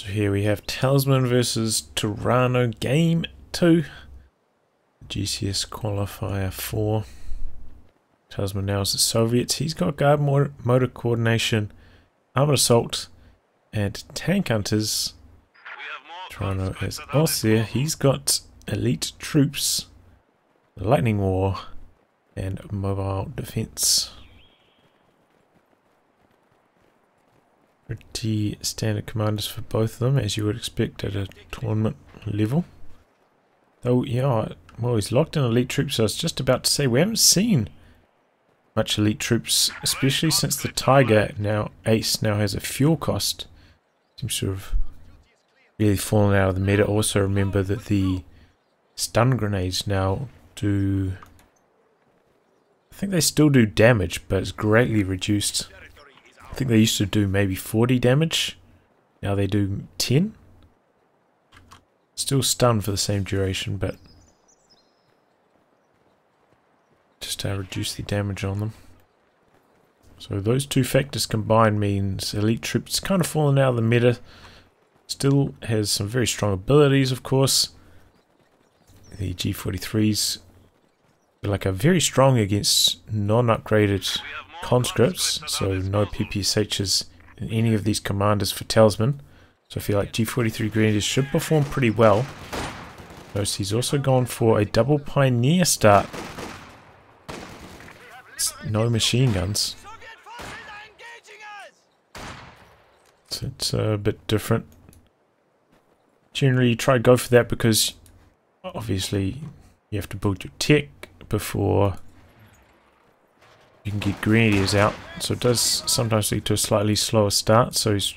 So here we have Talisman versus Torano Game 2. GCS Qualifier 4. Talisman now is the Soviets. He's got guard motor coordination, armored assault, and tank hunters. Torano is also there. He's got elite troops, lightning war, and mobile defense. Pretty standard commanders for both of them, as you would expect at a tournament level. Though, yeah, well, he's locked in elite troops, so I was just about to say, we haven't seen much elite troops, especially since the Tiger, now Ace, now has a fuel cost. Seems to have really fallen out of the meta. Also remember that the stun grenades now do, I think they still do damage, but it's greatly reduced. I think they used to do maybe 40 damage, now they do 10. Still stun for the same duration, but just to reduce the damage on them. So those two factors combined means elite troops kind of fallen out of the meta. Still has some very strong abilities, of course. The G43s are very strong against non-upgraded conscripts, so no PPSHs in any of these commanders for Talisman. So I feel like G43 Grenadiers should perform pretty well. Notice he's also gone for a double Pioneer start. No machine guns. So it's a bit different. Generally you try to go for that because obviously you have to build your tech before you can get Grenadiers out. So it does sometimes lead to a slightly slower start, so he's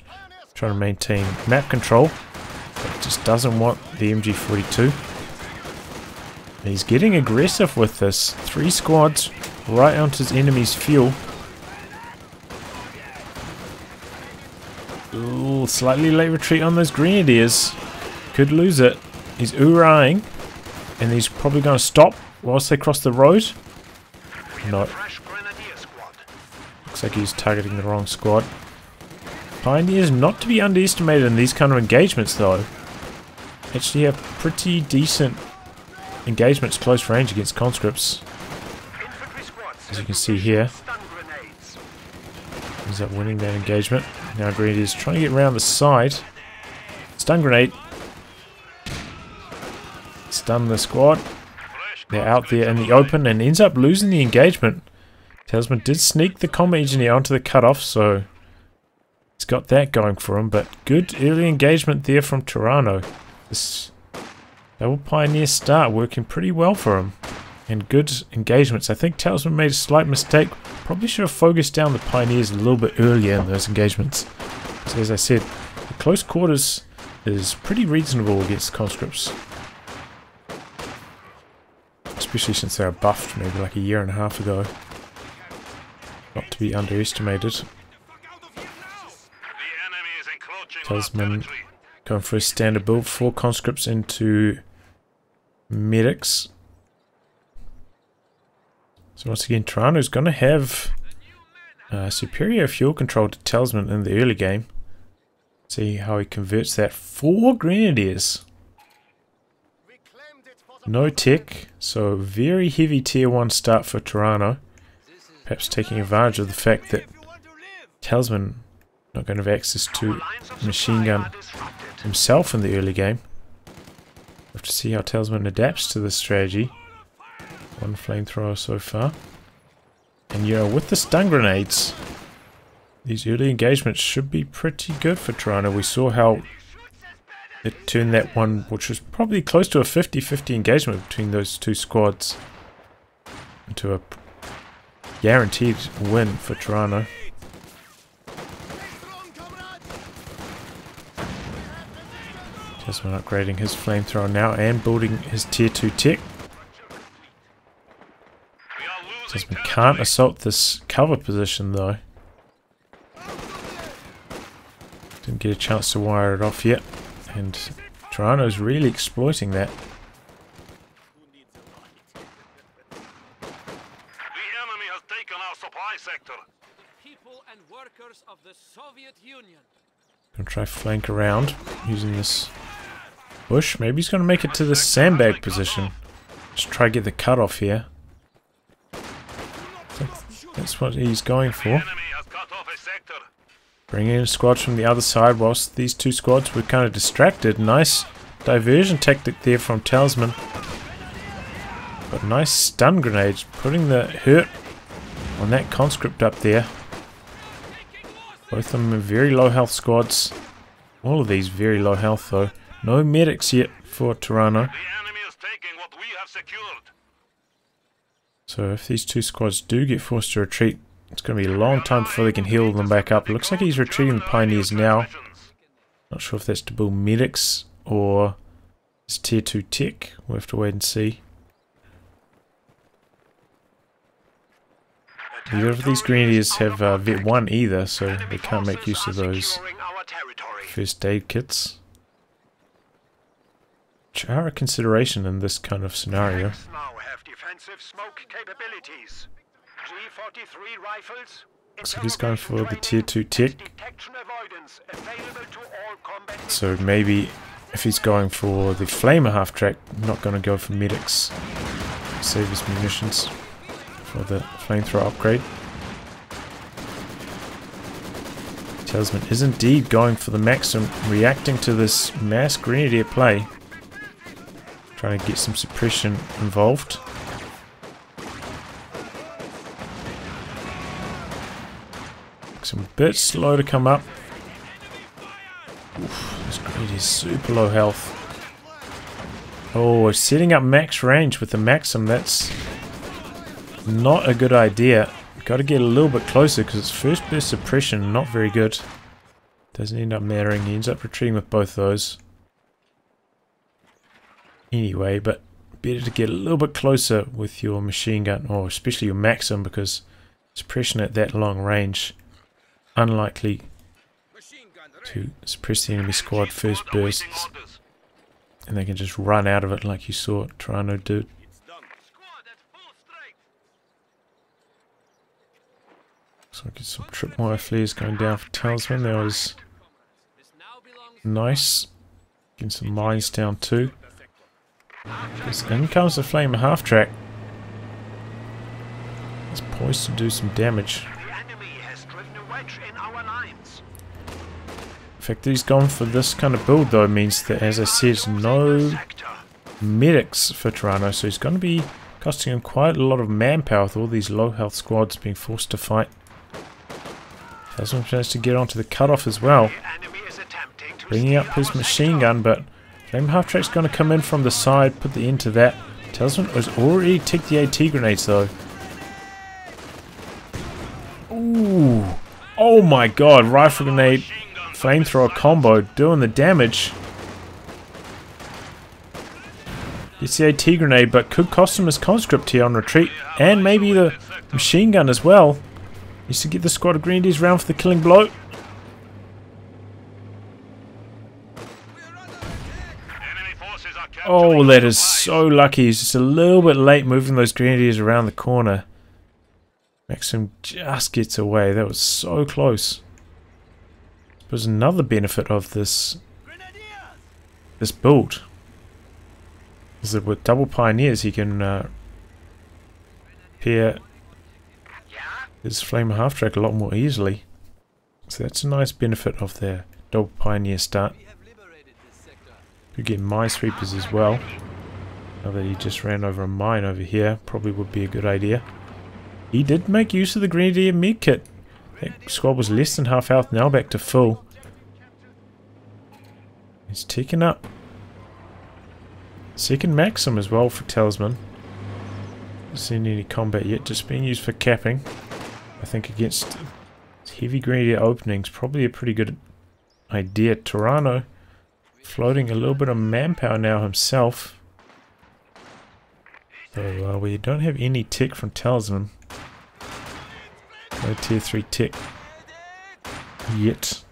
trying to maintain map control, but just doesn't want the MG42. And he's getting aggressive with this. 3 squads right onto his enemy's fuel. Ooh, slightly late retreat on those Grenadiers. Could lose it. He's ooh-ahing, and he's probably going to stop whilst they cross the road. No. Looks like he's targeting the wrong squad. Pioneers not to be underestimated in these kind of engagements, though. Actually have pretty decent engagements close range against conscripts. As you can see here. Ends up winning that engagement. Now Grenadiers trying to get around the side. Stun grenade. Stun the squad. They're out there in the open and ends up losing the engagement. Talisman did sneak the combat engineer onto the cutoff, so he's got that going for him, but good early engagement there from Torano. This double Pioneer start working pretty well for him. And good engagements. I think Talisman made a slight mistake. Probably should have focused down the Pioneers a little bit earlier in those engagements. So as I said, the close quarters is pretty reasonable against conscripts. Especially since they were buffed maybe like a year and a half ago. Not to be underestimated. Talisman going for a standard build, 4 conscripts into medics. So once again, Torano's going to have superior fuel control to Talisman in the early game. See how he converts that. 4 Grenadiers. No tech, so very heavy tier 1 start for Torano. Perhaps taking advantage of the fact that Talisman not going to have access to machine gun himself in the early game. We'll have to see how Talisman adapts to this strategy. 1 flamethrower so far. And yeah, with the stun grenades, these early engagements should be pretty good for Torano. We saw how it turned that one, which was probably close to a 50-50 engagement between those 2 squads, into a guaranteed win for Torano. Talisman upgrading his flamethrower now and building his tier 2 tech. Talisman can't assault this cover position though. Didn't get a chance to wire it off yet, and Torano's really exploiting that. Gonna try flank around using this bush. Maybe he's gonna make it to the sandbag position. Just try to get the cut off here. I think that's what he's going for. Bring in squads from the other side whilst these two squads were kind of distracted. Nice diversion tactic there from Talisman. But nice stun grenades, putting the hurt on that conscript up there. Both of them are very low health squads. All of these very low health though. No medics yet for Torano. So if these two squads do get forced to retreat, it's going to be a long time before they can heal them back up. It looks like he's retreating the Pioneers now. Not sure if that's to build medics or it's tier 2 tech. We'll have to wait and see. Neither of these grenadiers have Vet 1 either, so they can't make use of those first aid kits. Which are a consideration in this kind of scenario. So he's going for the tier 2 tech. So maybe if he's going for the flamer half track, not going to go for medics. Save his munitions for the flamethrower upgrade. Talisman is indeed going for the maximum, reacting to this mass grenadier play. Trying to get some suppression involved. Looks a bit slow to come up. Oof, this grenadier is super low health. Oh, setting up max range with the Maxim, that's not a good idea. Got to get a little bit closer because it's first burst suppression, not very good. Doesn't end up mattering, he ends up retreating with both those. Anyway, but better to get a little bit closer with your machine gun, or especially your Maxim, because suppression at that long range, unlikely to suppress the enemy squad first bursts. And they can just run out of it like you saw Torano did. So I get some tripwire flares going down for Talisman. That was nice. Getting some mines down too. In comes the flamer half track. It's poised to do some damage. The fact that he's gone for this kind of build though means that, as I said, no medics for Torano, so he's going to be costing him quite a lot of manpower with all these low health squads being forced to fight. Talisman managed to get onto the cutoff as well, bringing up his machine gun, but Flame half track's going to come in from the side, put the end to that. Talisman has already ticked the AT grenades though. Ooh, oh my god, rifle grenade, flamethrower combo, doing the damage. Gets the AT grenade, but could cost him his conscript here on retreat, and maybe the machine gun as well. Needs to get the squad of grenadiers round for the killing blow. Oh, that is so lucky. He's just a little bit late moving those grenadiers around the corner. Maxim just gets away. That was so close. There's another benefit of this build is that with double pioneers he can pair his flamer half track a lot more easily. So that's a nice benefit of the double pioneer start. Could get minesweepers as well. Now that he just ran over a mine over here, probably would be a good idea. He did make use of the grenadier med kit. That squad was less than half health, now back to full. He's taken up second Maxim as well for Talisman. Not seen any combat yet, just being used for capping. I think against heavy grenadier openings, probably a pretty good idea. Torano floating a little bit of manpower now himself. So we don't have any tech from Talisman. No tier 3 tech yet.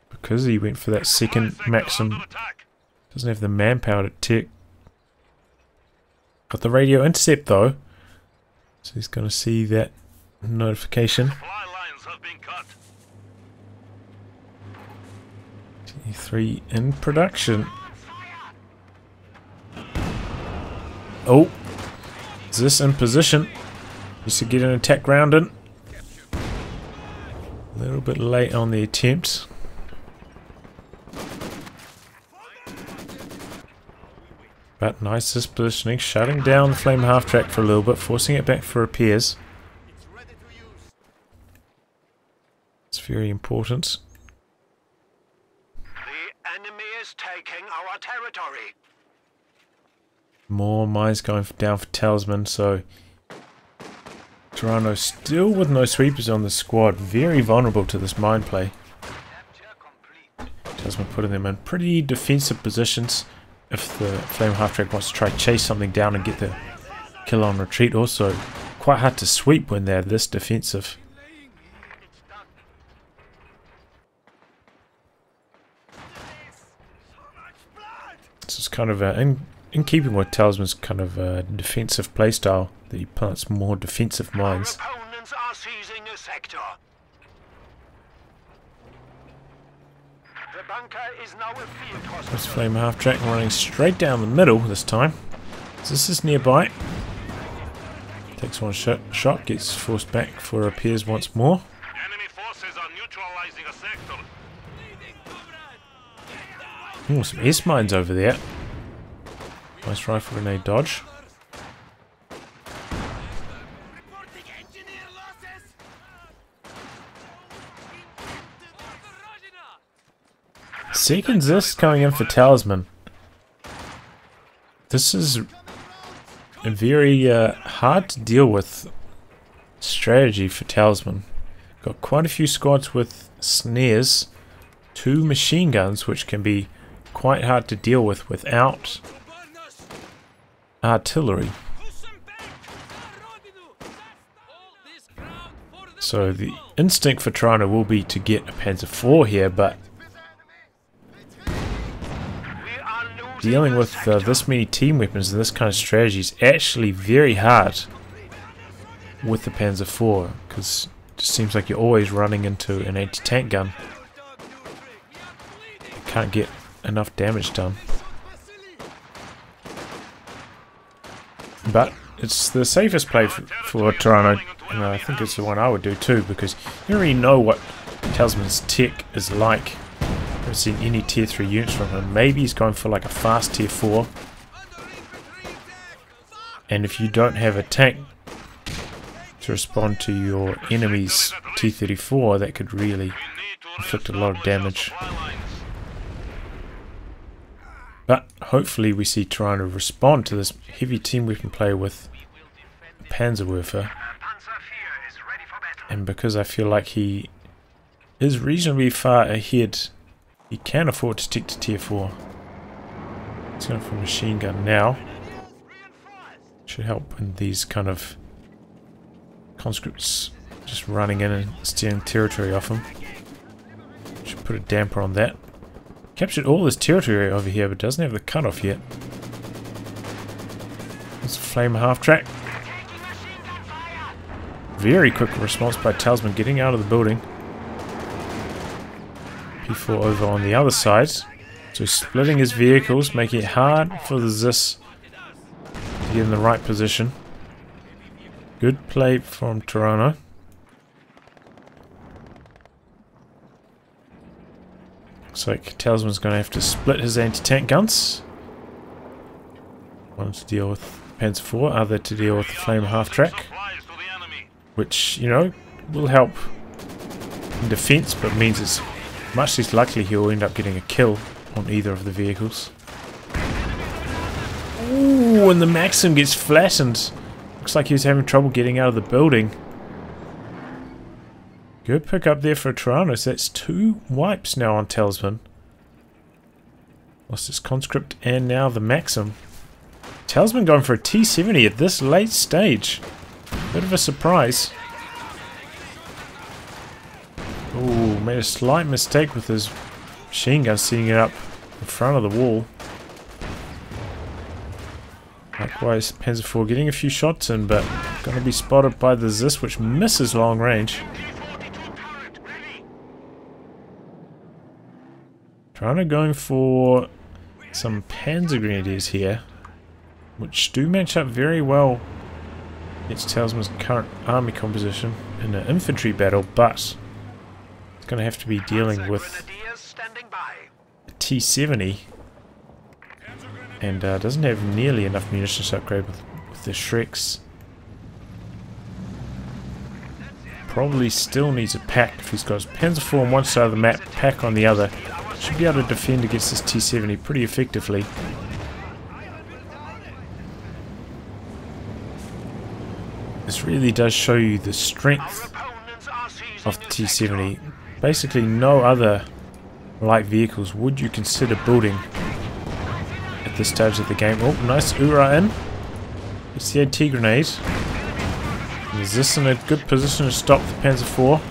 Because he went for that second Maxim. Doesn't have the manpower to tech. Got the radio intercept though. So he's going to see that notification. E3 in production. Oh, is this in position? Just to get an attack round in. A little bit late on the attempt. But nice this positioning, shutting down the flame half track for a little bit, forcing it back for repairs. It's very important. The enemy is taking our territory. More mines going down for Talisman, so Torano still with no sweepers on the squad, very vulnerable to this mine play. Talisman putting them in pretty defensive positions if the flame half track wants to try chase something down and get the kill on retreat. Also quite hard to sweep when they're this defensive. This is kind of in keeping with Talisman's kind of defensive playstyle, that he plants more defensive mines. Our opponents are seizing a sector. The bunker is now a field hospital. This flame half track running straight down the middle this time. This is nearby. Takes one shot, gets forced back for repairs once more. Enemy forces are neutralizing a sector. Oh, some S-mines over there. Nice rifle grenade dodge. Second Zist coming in for Talisman. This is a very hard to deal with strategy for Talisman. Got quite a few squads with snares, 2 machine guns, which can be quite hard to deal with without artillery. So the instinct for Torano will be to get a Panzer IV here, but dealing with this many team weapons and this kind of strategy is actually very hard with the Panzer IV, because it just seems like you're always running into an anti-tank gun. You can't get enough damage done. But it's the safest play for Torano, and I think it's the one I would do too, because you don't really know what Talisman's tech is like. I haven't seen any tier 3 units from him. Maybe he's going for like a fast tier 4. And if you don't have a tank to respond to your enemy's T-34, that could really inflict a lot of damage. But hopefully we see Torano respond to this heavy team weapon play with a Panzerwerfer. And because I feel like he is reasonably far ahead, he can afford to stick to tier 4. He's going for a machine gun now. Should help in these kind of conscripts just running in and stealing territory off him. Should put a damper on that. Captured all this territory over here, but doesn't have the cutoff yet. There's a flame half track. Very quick response by Talisman getting out of the building. P4 over on the other side. So splitting his vehicles, making it hard for the Zis to get in the right position. Good play from Torano. Looks like Talisman's going to have to split his anti-tank guns. One to deal with Panzer IV, other to deal with the flame half track, which, you know, will help in defense, but means it's much less likely he'll end up getting a kill on either of the vehicles. Ooh, and the Maxim gets flattened. Looks like he was having trouble getting out of the building. Good pick up there for Torano. So that's 2 wipes now on Talisman. Lost his conscript and now the Maxim. Talisman going for a T-70 at this late stage. Bit of a surprise. Ooh, made a slight mistake with his machine gun, setting it up in front of the wall. Likewise, Panzer IV getting a few shots in, but going to be spotted by the Zis, which misses long range. Torano going for some Panzer Grenadiers here, which do match up very well against Talisman's current army composition in an infantry battle, but it's going to have to be dealing with a T-70 and doesn't have nearly enough munitions to upgrade with the Shreks. Probably still needs a pack if he's got his Panzer IV on one side of the map, pack on the other. Should be able to defend against this T-70 pretty effectively. This really does show you the strength of the T-70. Basically no other light vehicles would you consider building at this stage of the game. Oh, nice Ura in. It's the AT grenade. Is this in a good position to stop the Panzer IV?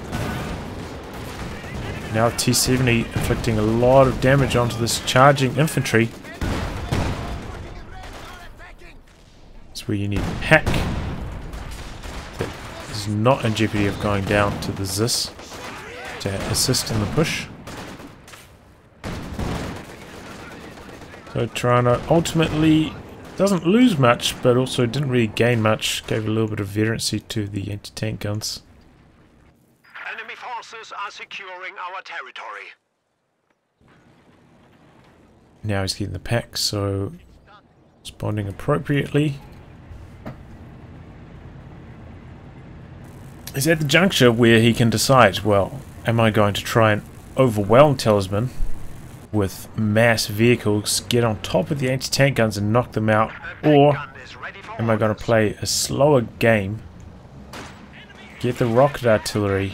Now T-70 inflicting a lot of damage onto this charging infantry. That's where you need a pack that is not in jeopardy of going down to the ZIS to assist in the push. So Torano ultimately doesn't lose much, but also didn't really gain much. Gave a little bit of veterancy to the anti-tank guns. Enemy forces are securing our territory. Now he's getting the pack, so responding appropriately. He's at the juncture where he can decide, well, am I going to try and overwhelm Talisman with mass vehicles, get on top of the anti-tank guns and knock them out, or am I going to play a slower game, get the rocket artillery,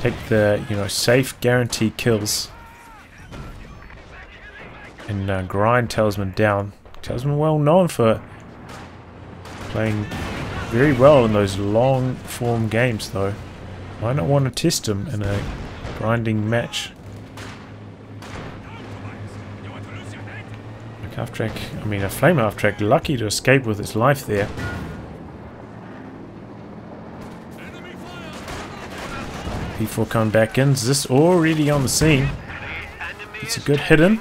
take the safe guaranteed kills, and grind Talisman down. Talisman well known for playing very well in those long form games though. Why not want to test him in a grinding match? Half-track, a flame half-track, lucky to escape with its life there. P4 coming back in, ZIS already on the scene. It's a good hit in.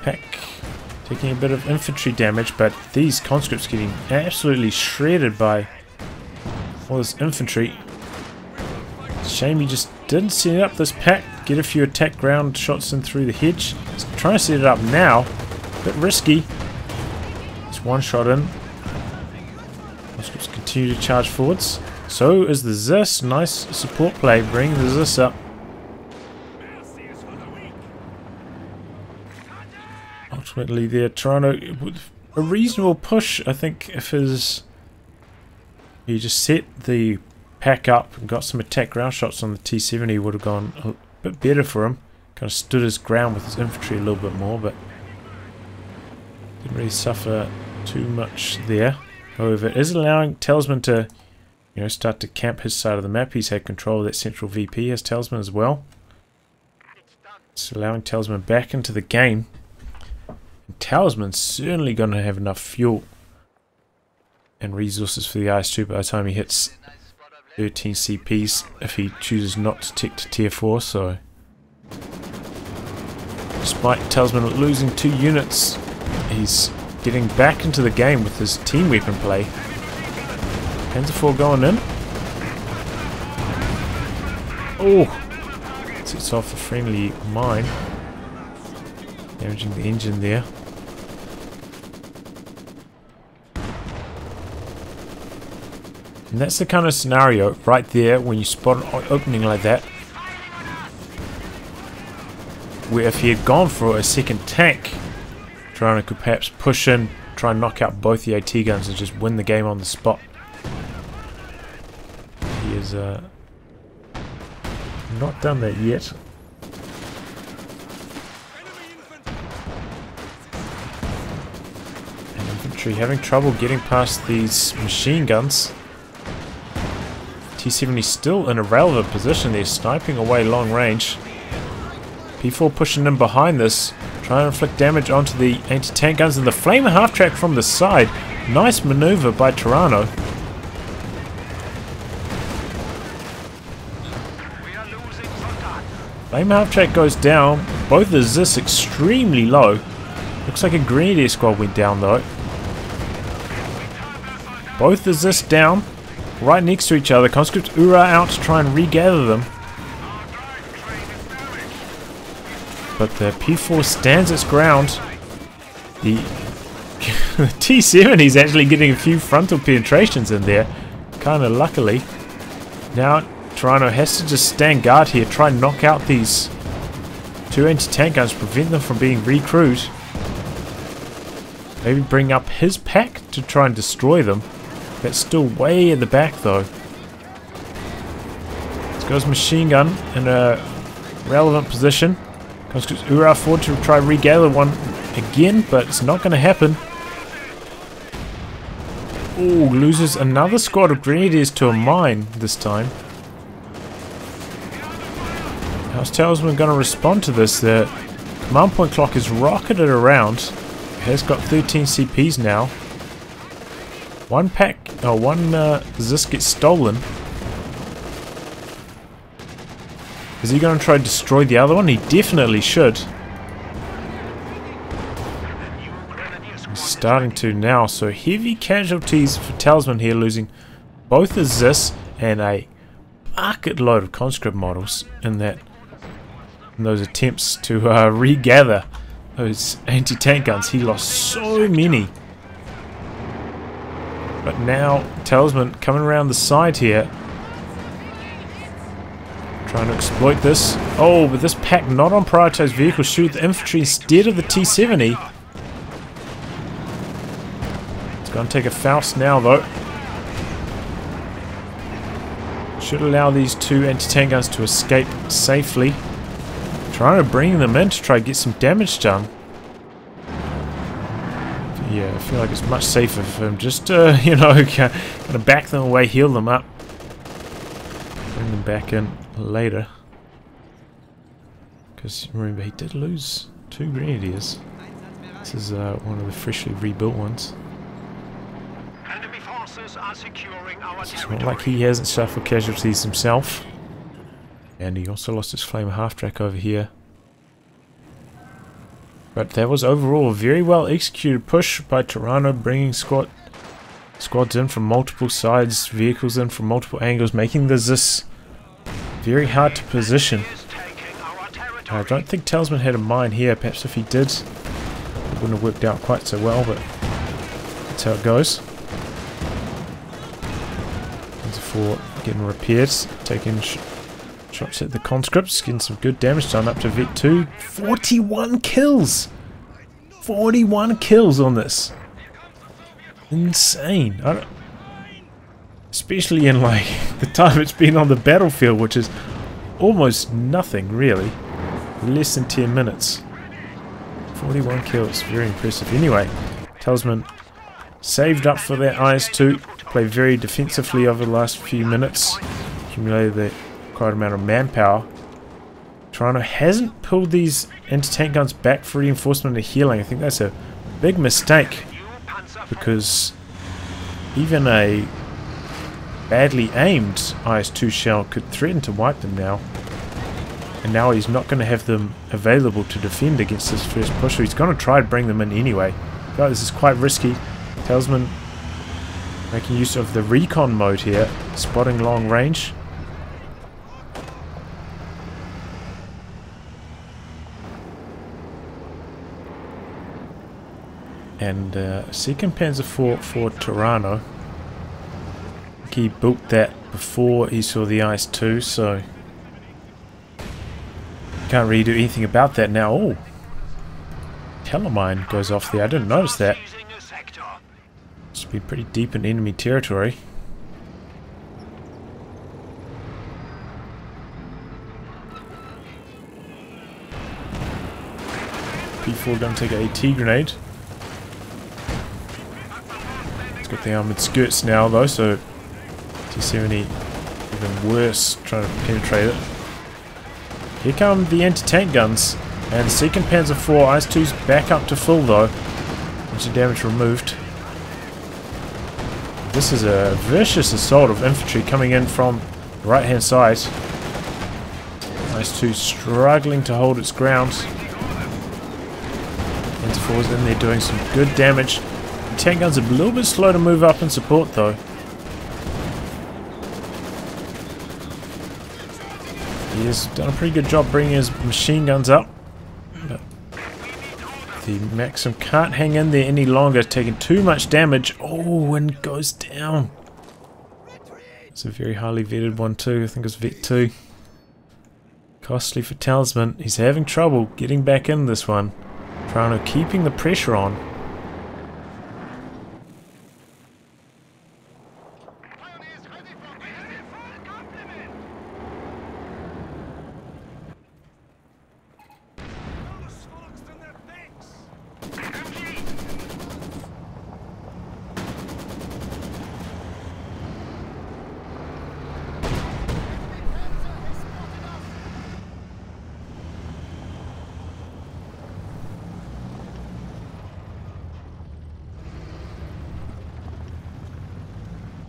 Pack taking a bit of infantry damage, but these conscripts getting absolutely shredded by all this infantry. Shame he just didn't set up this pack, get a few attack ground shots in through the hedge. He's trying to set it up now, a bit risky. It's one shot in. Conscripts continue to charge forwards. So is the ZIS. Nice support play, bringing the ZIS up. Ultimately there, Torano with a reasonable push. I think if he just set the pack up and got some attack ground shots on the T-70, would have gone a bit better for him. Kind of stood his ground with his infantry a little bit more, but didn't really suffer too much there. However, it is allowing Talisman to start to camp his side of the map. He's had control of that central VP as Talisman as well. It's allowing Talisman back into the game. And Talisman's certainly going to have enough fuel and resources for the IS-2 by the time he hits 13 CPs if he chooses not to tick to tier 4, so despite Talisman losing 2 units, he's getting back into the game with his team weapon play. Panzer IV going in. Oh! Sets off a friendly mine. Damaging the engine there. And that's the kind of scenario right there when you spot an opening like that, where if he had gone for a second tank, Torano could perhaps push in, try and knock out both the AT guns and just win the game on the spot. He has not done that yet. And infantry having trouble getting past these machine guns. T-70 still in a relevant position. They're sniping away long range. P4 pushing in behind this, trying to inflict damage onto the anti-tank guns, and the flamer half-track from the side. Nice maneuver by Torano. Flame half-track goes down. Both the Zis extremely low. Looks like a Grenadier squad went down though. Both the Zis down. Right next to each other. Conscript Ura out to try and regather them. But the P4 stands its ground. The T7 is actually getting a few frontal penetrations in there. Kind of luckily. Now Torano has to just stand guard here. Try and knock out these two anti-tank guns. Prevent them from being recrewed. Maybe bring up his pack to try and destroy them. That's still way at the back though. This goes machine gun in a relevant position. Conscript Ura forward to try and regather one again, but it's not going to happen. Ooh, loses another squad of Grenadiers to a mine this time. How's Talisman going to respond to this? The command point clock is rocketed around. It has got 13 CPs now. One Zis gets stolen. Is he going to try to destroy the other one? He definitely should. He's starting to now. So heavy casualties for Talisman here, losing both the Zis and a bucket load of conscript models in those attempts to regather those anti-tank guns. He lost so many. But now Talisman coming around the side here, trying to exploit this. Oh, but this pack not on prioritized vehicles. Shoot the infantry instead of the T-70. It's going to take a Faust now though. Should allow these two anti-tank guns to escape safely. Trying to bring them in to try to get some damage done. Yeah, I feel like it's much safer for him just to, you know, kind of back them away, heal them up. Bring them back in later. Because remember, he did lose 2 Grenadiers. This is one of the freshly rebuilt ones. Enemy forces are securing our It's territory. not like he hasn't suffered casualties himself. And he also lost his flame half-track over here. But that was overall a very well executed push by Torano, bringing squads in from multiple sides, vehicles in from multiple angles, making the Zis very hard to position. I don't think Talisman had a mine here. Perhaps if he did, it wouldn't have worked out quite so well, but that's how it goes. These are 4 getting repaired, taking shots at the conscripts, getting some good damage done up to Vet 2. 41 kills! 41 kills on this. Insane. Especially in like the time it's been on the battlefield, which is almost nothing really. Less than 10 minutes. 41 kills. Very impressive. Anyway, Talisman saved up for that IS-2. Played very defensively over the last few minutes. Accumulated quite a amount of manpower. Torano hasn't pulled these anti-tank guns back for reinforcement and healing. I think that's a big mistake, because even a badly aimed IS-2 shell could threaten to wipe them now. And now he's not going to have them available to defend against this first push, so he's going to try to bring them in anyway. But this is quite risky. Talisman making use of the recon mode here, spotting long range. And second Panzer IV for Torano. He built that before he saw the IS-2, so can't really do anything about that now. Oh, Telemine goes off there. I didn't notice that. Must be pretty deep in enemy territory. P4 gonna take an AT grenade. It's got the armoured skirts now though, so T-70 even worse trying to penetrate it. Here come the anti-tank guns, and the second Panzer IV IS-2's back up to full though. Bunch of damage removed. This is a vicious assault of infantry coming in from the right hand side. IS-2 struggling to hold its ground. Panzer IV's in there doing some good damage. The tank guns are a little bit slow to move up in support though. He has done a pretty good job bringing his machine guns up. But the Maxim can't hang in there any longer, taking too much damage. Oh, and goes down. It's a very highly vetted one too. I think it's Vet 2. Costly for Talisman. He's having trouble getting back in this one. Torano keeping the pressure on.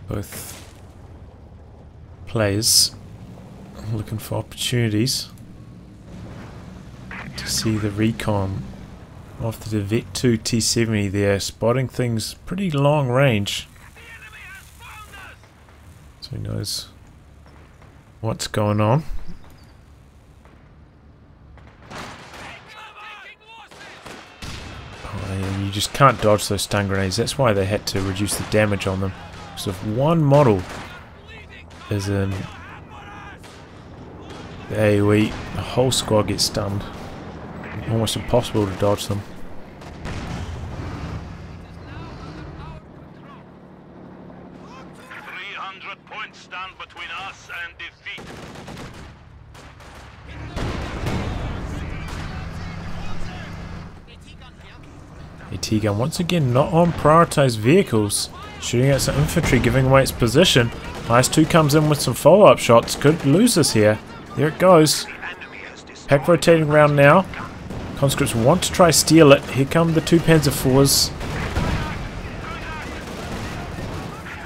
Both players looking for opportunities to see the recon after the Vet 2 T70 there, spotting things pretty long range. So he knows what's going on. Oh, and you just can't dodge those stun grenades. That's why they had to reduce the damage on them. So if one model is in the AoE, the whole squad gets stunned. Almost impossible to dodge them. Points stand between us and defeat. AT gun once again not on prioritized vehicles. Shooting at some infantry, giving away its position. IS-2 comes in with some follow-up shots. Could lose us here. There it goes. Pack rotating around now. Conscripts want to try steal it. Here come the two Panzer IVs.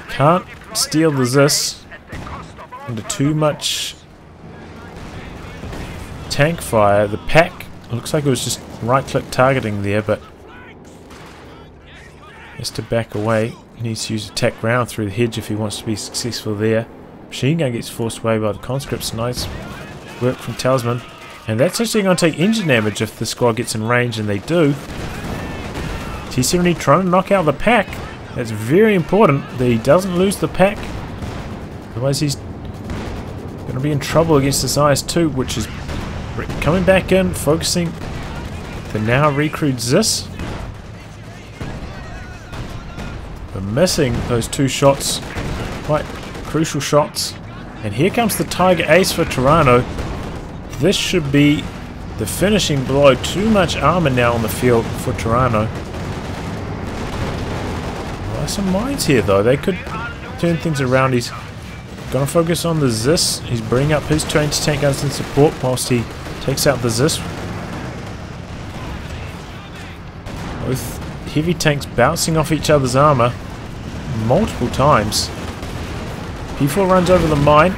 Can't steal the Zis. Under too much tank fire. The pack looks like it was just right-click targeting there, but has to back away. He needs to use attack round through the hedge if he wants to be successful there. Machine gun gets forced away by the conscripts. Nice work from Talisman. And that's actually going to take engine damage if the squad gets in range, and they do. T70 trying to knock out the pack. That's very important that he doesn't lose the pack. Otherwise he's going to be in trouble against this IS-2, which is coming back in, focusing the now recruit Zis. We're missing those two shots, quite crucial shots. And here comes the Tiger Ace for Torano. This should be the finishing blow. Too much armor now on the field for Torano. Well, some mines here though. They could turn things around. He's going to focus on the Zis. He's bringing up his two anti-tank guns in support whilst he takes out the Zis. Both heavy tanks bouncing off each other's armor multiple times. P4 runs over the mine.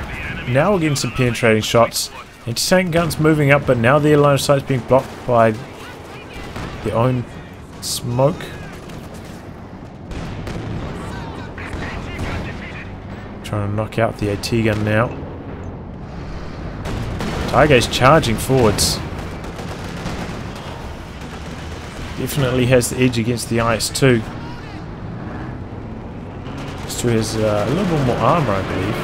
Now we're getting some penetrating shots. Anti-tank guns moving up, but now their line of sight is being blocked by their own smoke. Trying to knock out the AT gun now. Tiger's charging forwards. Definitely has the edge against the IS-2. IS-2 has a little bit more armor, I believe.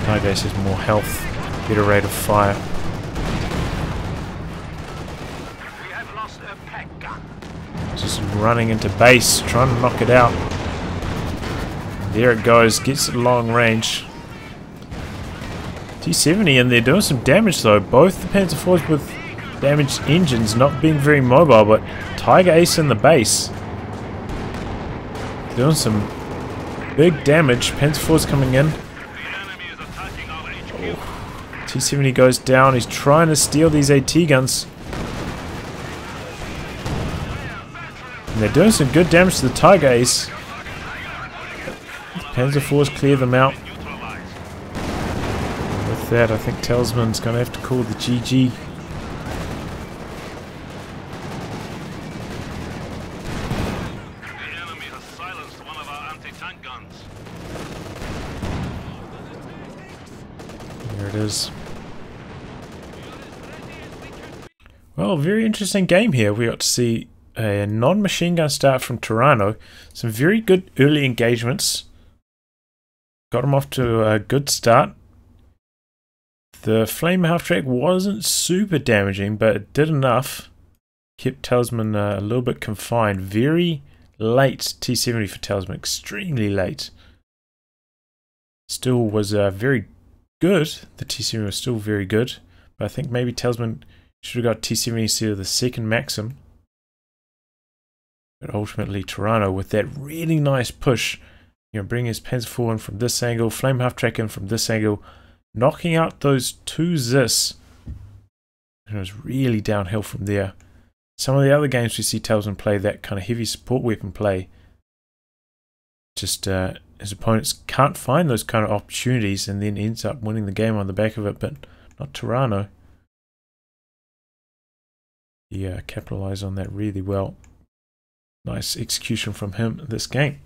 Tiger's has more health, better rate of fire. We have lost a pack gun. Just running into base, trying to knock it out. There it goes, gets it long range. T70 and they're doing some damage though. Both the Panzer IVs with damaged engines, not being very mobile, but Tiger Ace in the base doing some big damage. Panzer IVs coming in. T70 goes down. He's trying to steal these AT guns. And they're doing some good damage to the Tiger Ace. The Panzer IVs clear them out. with that, I think Talisman's going to have to call the GG. The enemy has silenced one of our anti-tank guns. There it is. Well, very interesting game here. We got to see a non-machine gun start from Torano. Some very good early engagements. Got him off to a good start. The flame half-track wasn't super damaging, but it did enough. Kept Talisman a little bit confined. Very late T-70 for Talisman. Extremely late. Still was very good. The T-70 was still very good. But I think maybe Talisman should have got T-70 instead of the second Maxim. But ultimately Torano with that really nice push. You know, bringing his Panzer IV in from this angle. Flame half-track in from this angle. Knocking out those two Zis. And it was really downhill from there. Some of the other games we see Talisman play that kind of heavy support weapon play. Just his opponents can't find those kind of opportunities and then ends up winning the game on the back of it, but not Torano. He capitalized on that really well. Nice execution from him in this game.